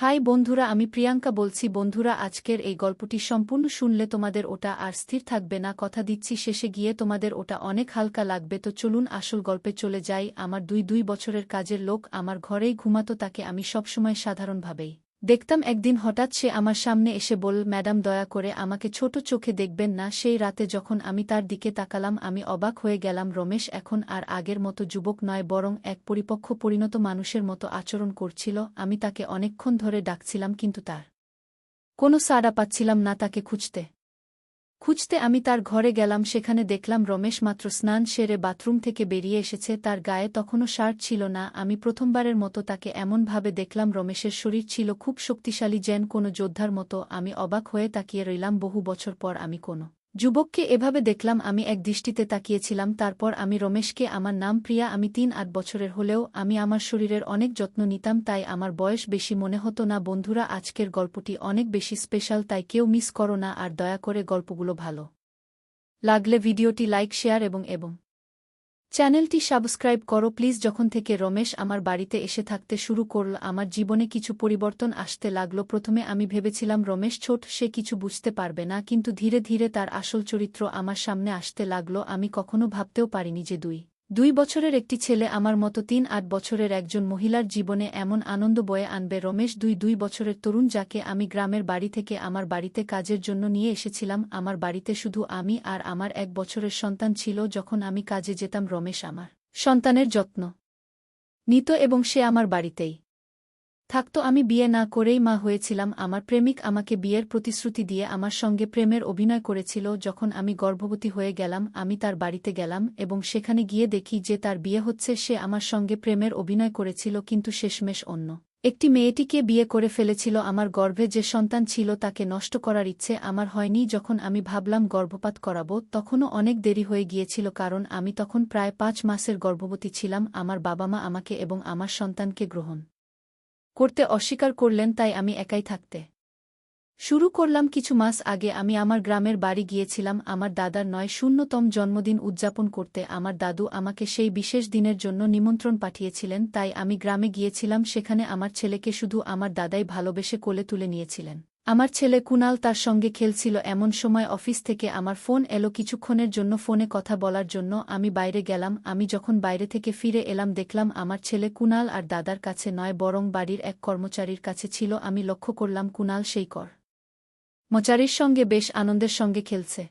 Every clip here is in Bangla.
হাই বন্ধুরা, আমি প্রিয়াঙ্কা বলছি। বন্ধুরা, আজকের এই গল্পটি সম্পূর্ণ শুনলে তোমাদের ওটা আর স্থির থাকবে না, কথা দিচ্ছি। শেষে গিয়ে তোমাদের ওটা অনেক হালকা লাগবে। তো চলুন আসল গল্পে চলে যাই। আমার দুই বছরের কাজের লোক আমার ঘরেই ঘুমাতো। তাকে আমি সবসময় সাধারণভাবেই দেখতাম। একদিন হঠাৎ সে আমার সামনে এসে বলল, ম্যাডাম, দয়া করে আমাকে ছোট চোখে দেখবেন না। সেই রাতে যখন আমি তার দিকে তাকালাম, আমি অবাক হয়ে গেলাম। রমেশ এখন আর আগের মতো যুবক নয়, বরং এক পরিপক্ক পরিণত মানুষের মতো আচরণ করছিল। আমি তাকে অনেকক্ষণ ধরে ডাকছিলাম, কিন্তু তার কোনো সাড়া পাচ্ছিলাম না। তাকে খুঁজতে খুঁজতে আমি তার ঘরে গেলাম। সেখানে দেখলাম রমেশ মাত্র স্নান সেরে বাথরুম থেকে বেরিয়ে এসেছে। তার গায়ে তখনও শার্ট ছিল না। আমি প্রথমবারের মতো তাকে এমনভাবে দেখলাম। রমেশের শরীর ছিল খুব শক্তিশালী, যেন কোনো যোদ্ধার মতো। আমি অবাক হয়ে তাকিয়ে রইলাম। বহু বছর পর আমি কোনো যুবককে এভাবে দেখলাম। আমি এক দৃষ্টিতে তাকিয়েছিলাম। তারপর আমি রমেশকে, আমার নাম প্রিয়া, আমি 3-8 বছরের হলেও আমি আমার শরীরের অনেক যত্ন নিতাম, তাই আমার বয়স বেশি মনে হতো না। বন্ধুরা, আজকের গল্পটি অনেক বেশি স্পেশাল, তাই কেউ মিস করো না। আর দয়া করে গল্পগুলো ভালো লাগলে ভিডিওটি লাইক, শেয়ার এবং চ্যানেলটি সাবস্ক্রাইব করো প্লিজ। যখন থেকে রমেশ আমার বাড়িতে এসে থাকতে শুরু করল, আমার জীবনে কিছু পরিবর্তন আসতে লাগল। প্রথমে আমি ভেবেছিলাম রমেশ ছোট, সে কিছু বুঝতে পারবে না, কিন্তু ধীরে ধীরে তার আসল চরিত্র আমার সামনে আসতে লাগল। আমি কখনো ভাবতেও পারিনি যে দুই বছরের একটি ছেলে আমার মতো 3-8 বছরের একজন মহিলার জীবনে এমন আনন্দ বয়ে আনবে। রমেশ দুই বছরের তরুণ, যাকে আমি গ্রামের বাড়ি থেকে আমার বাড়িতে কাজের জন্য নিয়ে এসেছিলাম। আমার বাড়িতে শুধু আমি আর আমার 1 বছরের সন্তান ছিল। যখন আমি কাজে যেতাম, রমেশ আমার সন্তানের যত্ন নিত এবং সে আমার বাড়িতেই থাকতো। আমি বিয়ে না করেই মা হয়েছিলাম। আমার প্রেমিক আমাকে বিয়ের প্রতিশ্রুতি দিয়ে আমার সঙ্গে প্রেমের অভিনয় করেছিল। যখন আমি গর্ভবতী হয়ে গেলাম, আমি তার বাড়িতে গেলাম এবং সেখানে গিয়ে দেখি যে তার বিয়ে হচ্ছে। সে আমার সঙ্গে প্রেমের অভিনয় করেছিল, কিন্তু শেষমেশ অন্য একটি মেয়েটিকে বিয়ে করে ফেলেছিল। আমার গর্ভে যে সন্তান ছিল তাকে নষ্ট করার ইচ্ছে আমার হয়নি। যখন আমি ভাবলাম গর্ভপাত করাবো, তখনও অনেক দেরি হয়ে গিয়েছিল, কারণ আমি তখন প্রায় 5 মাসের গর্ভবতী ছিলাম। আমার বাবা মা আমাকে এবং আমার সন্তানকে গ্রহণ করতে অস্বীকার করলেন, তাই আমি একাই থাকতে শুরু করলাম। কিছু মাস আগে আমি আমার গ্রামের বাড়ি গিয়েছিলাম আমার দাদার 9-0তম জন্মদিন উদযাপন করতে। আমার দাদু আমাকে সেই বিশেষ দিনের জন্য নিমন্ত্রণ পাঠিয়েছিলেন, তাই আমি গ্রামে গিয়েছিলাম। সেখানে আমার ছেলেকে শুধু আমার দাদাই ভালোবেসে কোলে তুলে নিয়েছিলেন। আমার ছেলে কুনাল তার সঙ্গে খেলছিল। এমন সময় অফিস থেকে আমার ফোন এলো কিছুক্ষণের জন্য ফোনে কথা বলার জন্য। আমি বাইরে গেলাম। আমি যখন বাইরে থেকে ফিরে এলাম, দেখলাম আমার ছেলে কুনাল আর দাদার কাছে নয়, বরং বাড়ির এক কর্মচারীর কাছে ছিল। আমি লক্ষ্য করলাম কুনাল সেই কর্মচারীর সঙ্গে বেশ আনন্দের সঙ্গে খেলছে।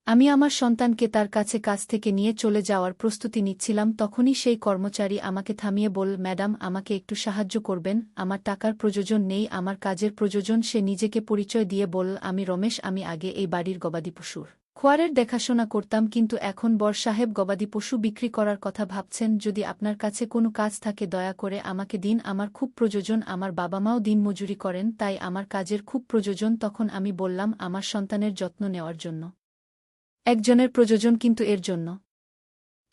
আমি আমার সন্তানকে তার কাছ থেকে নিয়ে চলে যাওয়ার প্রস্তুতি নিচ্ছিলাম। তখনই সেই কর্মচারী আমাকে থামিয়ে বলল, ম্যাডাম, আমাকে একটু সাহায্য করবেন। আমার টাকার প্রয়োজন নেই, আমার কাজের প্রয়োজন। সে নিজেকে পরিচয় দিয়ে বলল, আমি রমেশ, আমি আগে এই বাড়ির গবাদি পশুর খোয়ারের দেখাশোনা করতাম, কিন্তু এখন বড় সাহেব গবাদি পশু বিক্রি করার কথা ভাবছেন। যদি আপনার কাছে কোনো কাজ থাকে দয়া করে আমাকে দিন, আমার খুব প্রয়োজন। আমার বাবা মাও দিনমজুরি করেন, তাই আমার কাজের খুব প্রয়োজন। তখন আমি বললাম, আমার সন্তানের যত্ন নেওয়ার জন্য একজনের প্রয়োজন, কিন্তু এর জন্য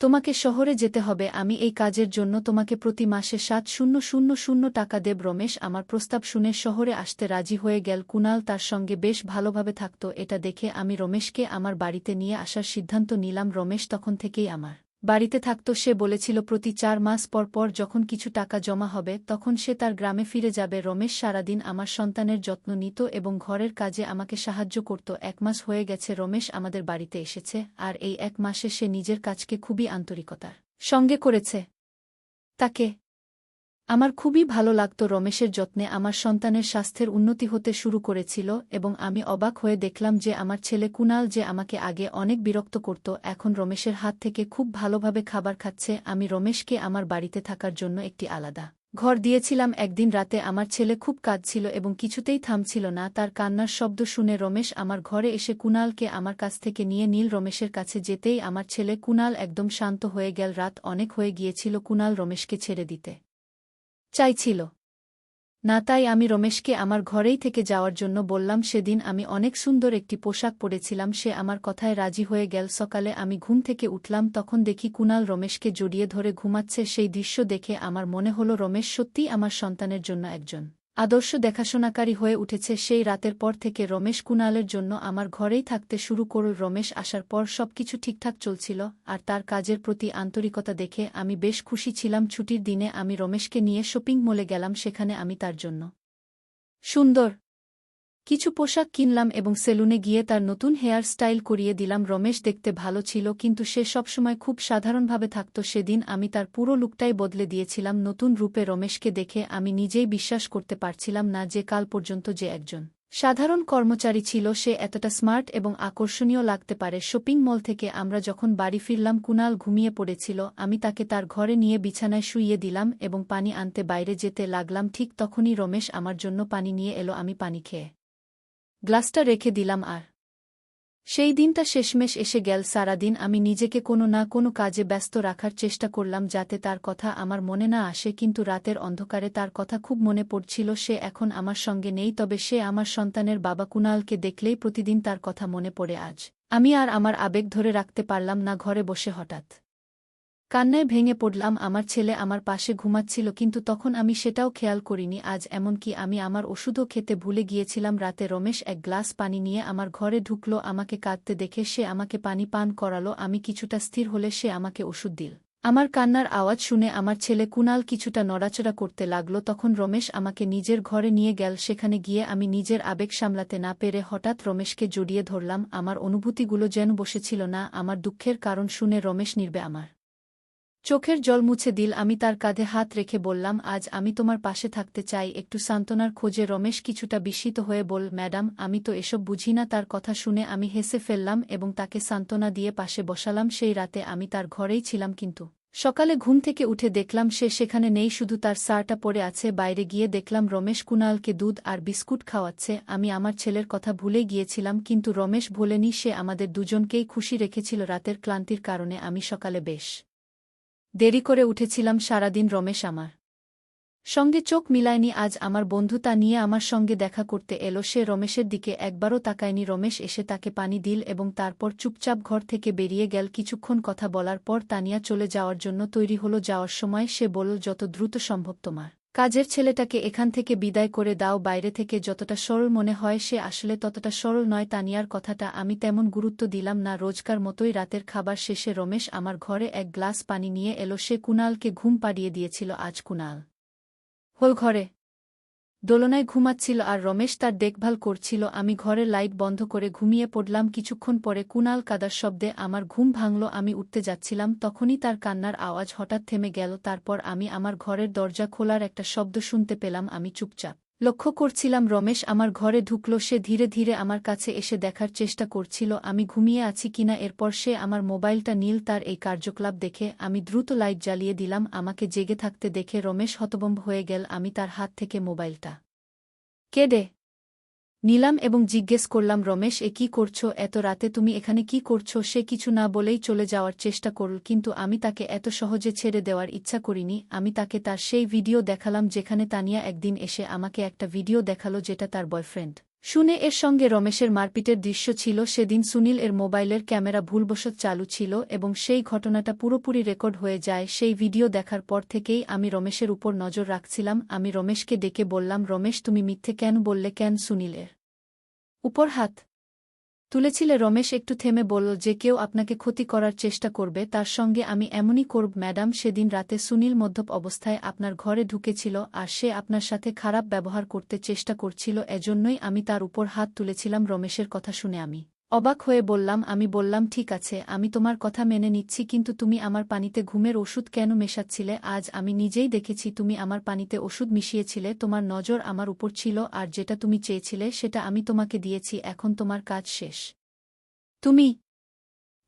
তোমাকে শহরে যেতে হবে। আমি এই কাজের জন্য তোমাকে প্রতি মাসে 7,000 টাকা দেব। রমেশ আমার প্রস্তাব শুনে শহরে আসতে রাজি হয়ে গেল। কুনাল তার সঙ্গে বেশ ভালোভাবে থাকত। এটা দেখে আমি রমেশকে আমার বাড়িতে নিয়ে আসার সিদ্ধান্ত নিলাম। রমেশ তখন থেকেই আমার বাড়িতে থাকত। সে বলেছিল প্রতি 4 মাস পর পর যখন কিছু টাকা জমা হবে, তখন সে তার গ্রামে ফিরে যাবে। রমেশ সারাদিন আমার সন্তানের যত্ন নিত এবং ঘরের কাজে আমাকে সাহায্য করত। 1 মাস হয়ে গেছে রমেশ আমাদের বাড়িতে এসেছে, আর এই 1 মাসে সে নিজের কাজকে খুবই আন্তরিকতার সঙ্গে করেছে। তাকে আমার খুবই ভালো লাগত। রমেশের যত্নে আমার সন্তানের স্বাস্থ্যের উন্নতি হতে শুরু করেছিল এবং আমি অবাক হয়ে দেখলাম যে আমার ছেলে কুনাল, যে আমাকে আগে অনেক বিরক্ত করত, এখন রমেশের হাত থেকে খুব ভালোভাবে খাবার খাচ্ছে। আমি রমেশকে আমার বাড়িতে থাকার জন্য একটি আলাদা ঘর দিয়েছিলাম। একদিন রাতে আমার ছেলে খুব কাঁদছিল এবং কিছুতেই থামছিল না। তার কান্নার শব্দ শুনে রমেশ আমার ঘরে এসে কুনালকে আমার কাছ থেকে নিয়ে নীল রমেশের কাছে যেতেই আমার ছেলে কুনাল একদম শান্ত হয়ে গেল। রাত অনেক হয়ে গিয়েছিল, কুনাল রমেশকে ছেড়ে দিতে চাইছিল না, তাই আমি রমেশকে আমার ঘরেই থেকে যাওয়ার জন্য বললাম। সেদিন আমি অনেক সুন্দর একটি পোশাক পরেছিলাম। সে আমার কথায় রাজি হয়ে গেল। সকালে আমি ঘুম থেকে উঠলাম, তখন দেখি কুনাল রমেশকে জড়িয়ে ধরে ঘুমাচ্ছে। সেই দৃশ্য দেখে আমার মনে হলো রমেশ সত্যিই আমার সন্তানের জন্য একজন আদর্শ দেখাশোনাকারী হয়ে উঠেছে। সেই রাতের পর থেকে রমেশ কুনালের জন্য আমার ঘরেই থাকতে শুরু করল। রমেশ আসার পর সবকিছু ঠিকঠাক চলছিল, আর তার কাজের প্রতি আন্তরিকতা দেখে আমি বেশ খুশি ছিলাম। ছুটির দিনে আমি রমেশকে নিয়ে শপিং মলে গেলাম। সেখানে আমি তার জন্য সুন্দর কিছু পোশাক কিনলাম এবং সেলুনে গিয়ে তার নতুন হেয়ার স্টাইল করিয়ে দিলাম। রমেশ দেখতে ভালো ছিল কিন্তু সে সবসময় খুব সাধারণভাবে থাকত। সেদিন আমি তার পুরো লুকটাই বদলে দিয়েছিলাম। নতুন রূপে রমেশকে দেখে আমি নিজেই বিশ্বাস করতে পারছিলাম না যে কাল পর্যন্ত যে একজন সাধারণ কর্মচারী ছিল সে এতটা স্মার্ট এবং আকর্ষণীয় লাগতে পারে। শপিং মল থেকে আমরা যখন বাড়ি ফিরলাম কুনাল ঘুমিয়ে পড়েছিল। আমি তাকে তার ঘরে নিয়ে বিছানায় শুইয়ে দিলাম এবং পানি আনতে বাইরে যেতে লাগলাম। ঠিক তখনই রমেশ আমার জন্য পানি নিয়ে এলো। আমি পানি খেয়ে গ্লাসটা রেখে দিলাম আর সেই দিনটা শেষমেশ এসে গেল। সারাদিন আমি নিজেকে কোনো না কোনো কাজে ব্যস্ত রাখার চেষ্টা করলাম যাতে তার কথা আমার মনে না আসে, কিন্তু রাতের অন্ধকারে তার কথা খুব মনে পড়ছিল। সে এখন আমার সঙ্গে নেই, তবে সে আমার সন্তানের বাবা। কুনালকে দেখলেই প্রতিদিন তার কথা মনে পড়ে। আজ আমি আর আমার আবেগ ধরে রাখতে পারলাম না। ঘরে বসে হঠাৎ কান্নায় ভেঙে পড়লাম। আমার ছেলে আমার পাশে ঘুমাচ্ছিল কিন্তু তখন আমি সেটাও খেয়াল করিনি। আজ এমনকি আমি আমার ওষুধও খেতে ভুলে গিয়েছিলাম। রাতে রমেশ এক গ্লাস পানি নিয়ে আমার ঘরে ঢুকল। আমাকে কাঁদতে দেখে সে আমাকে পানি পান করালো। আমি কিছুটা স্থির হলে সে আমাকে ওষুধ দিল। আমার কান্নার আওয়াজ শুনে আমার ছেলে কুনাল কিছুটা নড়াচড়া করতে লাগল। তখন রমেশ আমাকে নিজের ঘরে নিয়ে গেল। সেখানে গিয়ে আমি নিজের আবেগ সামলাতে না পেরে হঠাৎ রমেশকে জড়িয়ে ধরলাম। আমার অনুভূতিগুলো যেন বসেছিল না। আমার দুঃখের কারণ শুনে রমেশ নীরবে আমার চোখের জল মুছে দিল। আমি তার কাঁধে হাত রেখে বললাম, আজ আমি তোমার পাশে থাকতে চাই, একটু সান্ত্বনার খোঁজে। রমেশ কিছুটা বিস্মিত হয়ে বলল, ম্যাডাম আমি তো এসব বুঝি না। তার কথা শুনে আমি হেসে ফেললাম এবং তাকে সান্ত্বনা দিয়ে পাশে বসালাম। সেই রাতে আমি তার ঘরেই ছিলাম কিন্তু সকালে ঘুম থেকে উঠে দেখলাম সে সেখানে নেই, শুধু তার শার্টটা পরে আছে। বাইরে গিয়ে দেখলাম রমেশ কুনালকে দুধ আর বিস্কুট খাওয়াচ্ছে। আমি আমার ছেলের কথা ভুলে গিয়েছিলাম কিন্তু রমেশ ভোলেনি। সে আমাদের দুজনকেই খুশি রেখেছিল। রাতের ক্লান্তির কারণে আমি সকালে বেশ দেরি করে উঠেছিলাম। সারাদিন রমেশ আমার সঙ্গে চোখ মিলায়নি। আজ আমার বন্ধু তা নিয়ে আমার সঙ্গে দেখা করতে এলো। সে রমেশের দিকে একবারও তাকায়নি। রমেশ এসে তাকে পানি দিল এবং তারপর চুপচাপ ঘর থেকে বেরিয়ে গেল। কিছুক্ষণ কথা বলার পর তানিয়া চলে যাওয়ার জন্য তৈরি হলো। যাওয়ার সময় সে বলল, যত দ্রুত সম্ভব তোমার কাজের ছেলেটাকে এখান থেকে বিদায় করে দাও। বাইরে থেকে যতটা সরল মনে হয় সে আসলে ততটা সরল নয়। তানিয়ার কথাটা আমি তেমন গুরুত্ব দিলাম না। রোজকার মতোই রাতের খাবার শেষে রমেশ আমার ঘরে এক গ্লাস পানি নিয়ে এলো। সে কুনালকে ঘুম পাড়িয়ে দিয়েছিল। আজ কুনাল হোল ঘরে দোলনায় ঘুমাচ্ছিল আর রমেশ তার দেখভাল করছিল। আমি ঘরের লাইট বন্ধ করে ঘুমিয়ে পড়লাম। কিছুক্ষণ পরে কুনাল কাদার শব্দে আমার ঘুম ভাঙল। আমি উঠতে যাচ্ছিলাম তখনই তার কান্নার আওয়াজ হঠাৎ থেমে গেল। তারপর আমি আমার ঘরের দরজা খোলার একটা শব্দ শুনতে পেলাম। আমি চুপচাপ লক্ষ্য করছিলাম রমেশ আমার ঘরে ঢুকল। সে ধীরে ধীরে আমার কাছে এসে দেখার চেষ্টা করছিল আমি ঘুমিয়ে আছি কিনা। এরপর সে আমার মোবাইলটা নীল। তার এই কার্যকলাপ দেখে আমি দ্রুত লাইট জ্বালিয়ে দিলাম। আমাকে জেগে থাকতে দেখে রমেশ হতভম্ব হয়ে গেল। আমি তার হাত থেকে মোবাইলটা কেড়ে নিলাম এবং জিজ্ঞেস করলাম, রমেশ এ কী করছো? এত রাতে তুমি এখানে কি করছো? সে কিছু না বলেই চলে যাওয়ার চেষ্টা করল কিন্তু আমি তাকে এত সহজে ছেড়ে দেওয়ার ইচ্ছা করিনি। আমি তাকে তার সেই ভিডিও দেখালাম যেখানে তানিয়া একদিন এসে আমাকে একটা ভিডিও দেখালো যেটা তার বয়ফ্রেন্ড শুনে এর সঙ্গে রমেশের মারপিটের দৃশ্য ছিল। সেদিন সুনীল এর মোবাইলের ক্যামেরা ভুলবশত চালু ছিল এবং সেই ঘটনাটা পুরোপুরি রেকর্ড হয়ে যায়। সেই ভিডিও দেখার পর থেকেই আমি রমেশের উপর নজর রাখছিলাম। আমি রমেশকে ডেকে বললাম, রমেশ তুমি মিথ্যে কেন বললে? কেন সুনীলের উপর হাত তুলেছিলে? রমেশ একটু থেমে বলল, যে কেউ আপনাকে ক্ষতি করার চেষ্টা করবে তার সঙ্গে আমি এমনই করব। ম্যাডাম সেদিন রাতে সুনীল মদ্যপ অবস্থায় আপনার ঘরে ঢুকেছিল আর সে আপনার সাথে খারাপ ব্যবহার করতে চেষ্টা করছিল, এজন্যই আমি তার উপর হাত তুলেছিলাম। রমেশের কথা শুনে আমি অবাক হয়ে বললাম, আমি বললাম ঠিক আছে আমি তোমার কথা মেনে নিচ্ছি কিন্তু তুমি আমার পানিতে ঘুমের ওষুধ কেন মেশাচ্ছিলে? আজ আমি নিজেই দেখেছি তুমি আমার পানিতে ওষুধ মিশিয়েছিলে। তোমার নজর আমার উপর ছিল আর যেটা তুমি চেয়েছিলে সেটা আমি তোমাকে দিয়েছি। এখন তোমার কাজ শেষ, তুমি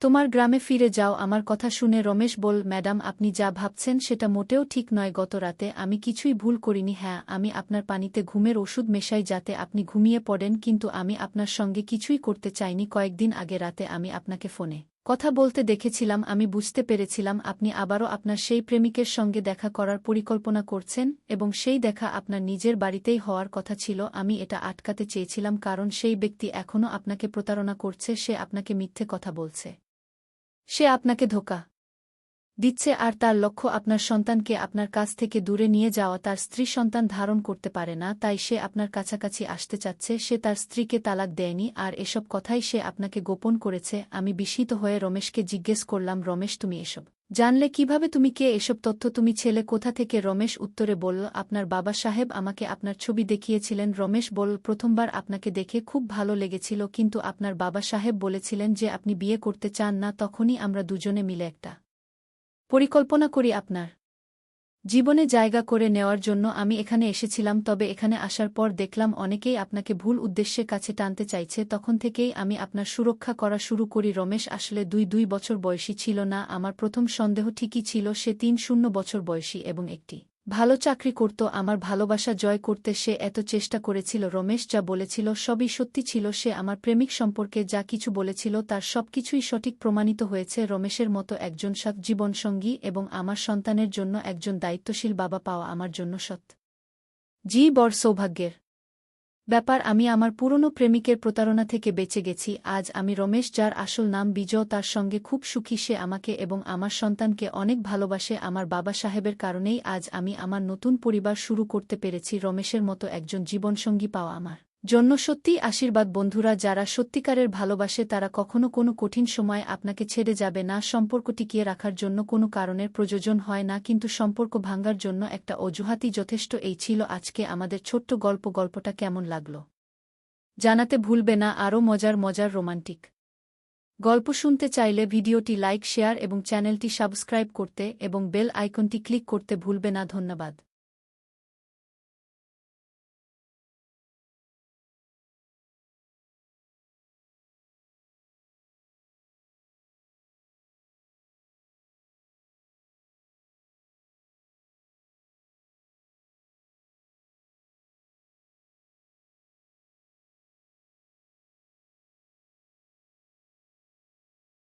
তোমার গ্রামে ফিরে যাও। আমার কথা শুনে রমেশ বল, ম্যাডাম আপনি যা ভাবছেন সেটা মোটেও ঠিক নয়। গত রাতে আমি কিছুই ভুল করিনি। হ্যাঁ আমি আপনার পানিতে ঘুমের ওষুধ মেশাই যাতে আপনি ঘুমিয়ে পড়েন কিন্তু আমি আপনার সঙ্গে কিছুই করতে চাইনি। কয়েকদিন আগে রাতে আমি আপনাকে ফোনে কথা বলতে দেখেছিলাম। আমি বুঝতে পেরেছিলাম আপনি আবারও আপনার সেই প্রেমিকের সঙ্গে দেখা করার পরিকল্পনা করছেন এবং সেই দেখা আপনার নিজের বাড়িতেই হওয়ার কথা ছিল। আমি এটা আটকাতে চেয়েছিলাম কারণ সেই ব্যক্তি এখনও আপনাকে প্রতারণা করছে। সে আপনাকে মিথ্যে কথা বলছে, সে আপনাকে ধোঁকা দিচ্ছে আর তার লক্ষ্য আপনার সন্তানকে আপনার কাছ থেকে দূরে নিয়ে যাওয়া। তার স্ত্রী সন্তান ধারণ করতে পারে না তাই সে আপনার কাছাকাছি আসতে চাচ্ছে। সে তার স্ত্রীকে তালাক দেয়নি আর এসব কথাই সে আপনাকে গোপন করেছে। আমি বিস্মিত হয়ে রমেশকে জিজ্ঞেস করলাম, রমেশ তুমি এসব জানলে কিভাবে? তুমি কে? এসব তথ্য তুমি ছেলে কোথা থেকে? রমেশ উত্তরে বলল, আপনার বাবা সাহেব আমাকে আপনার ছবি দেখিয়েছিলেন। রমেশ বলল, প্রথমবার আপনাকে দেখে খুব ভালো লেগেছিল, কিন্তু আপনার বাবা সাহেব বলেছিলেন যে আপনি বিয়ে করতে চান না। তখনই আমরা দুজনে মিলে একটা পরিকল্পনা করি আপনার জীবনে জায়গা করে নেওয়ার জন্য আমি এখানে এসেছিলাম। তবে এখানে আসার পর দেখলাম অনেকেই আপনাকে ভুল উদ্দেশ্যে কাছে টানতে চাইছে। তখন থেকেই আমি আপনার সুরক্ষা করা শুরু করি। রমেশ আসলে দুই বছর বয়সী ছিল না। আমার প্রথম সন্দেহ ঠিকই ছিল। সে ৩-০ বছর বয়সী এবং একটি ভালো চাকরি করত। আমার ভালোবাসা জয় করতে সে এত চেষ্টা করেছিল। রমেশ যা বলেছিল সবই সত্যি ছিল। সে আমার প্রেমিক সম্পর্কে যা কিছু বলেছিল তার সবকিছুই সঠিক প্রমাণিত হয়েছে। রমেশের মতো একজন সৎ জীবনসঙ্গী এবং আমার সন্তানের জন্য একজন দায়িত্বশীল বাবা পাওয়া আমার জন্য বড় সৌভাগ্যের ব্যাপার। আমি আমার পুরনো প্রেমিকের প্রতারণা থেকে বেঁচে গেছি। আজ আমি রমেশ, যার আসল নাম বিজয়, তার সঙ্গে খুব সুখী। সে আমাকে এবং আমার সন্তানকে অনেক ভালোবাসে। আমার বাবা সাহেবের কারণেই আজ আমি আমার নতুন পরিবার শুরু করতে পেরেছি। রমেশের মতো একজন জীবনসঙ্গী পাওয়া আমার জন্য সত্যিই আশীর্বাদ। বন্ধুরা, যারা সত্যিকারের ভালোবাসে তারা কখনো কোনো কঠিন সময় আপনাকে ছেড়ে যাবে না। সম্পর্ক টিকিয়ে রাখার জন্য কোনো কারণের প্রয়োজন হয় না, কিন্তু সম্পর্ক ভাঙার জন্য একটা অজুহাতই যথেষ্ট। এই ছিল আজকে আমাদের ছোট্ট গল্প। গল্পটা কেমন লাগলো জানাতে ভুলবে না। আরও মজার রোমান্টিক গল্প শুনতে চাইলে ভিডিওটি লাইক, শেয়ার এবং চ্যানেলটি সাবস্ক্রাইব করতে এবং বেল আইকনটি ক্লিক করতে ভুলবে না। ধন্যবাদ।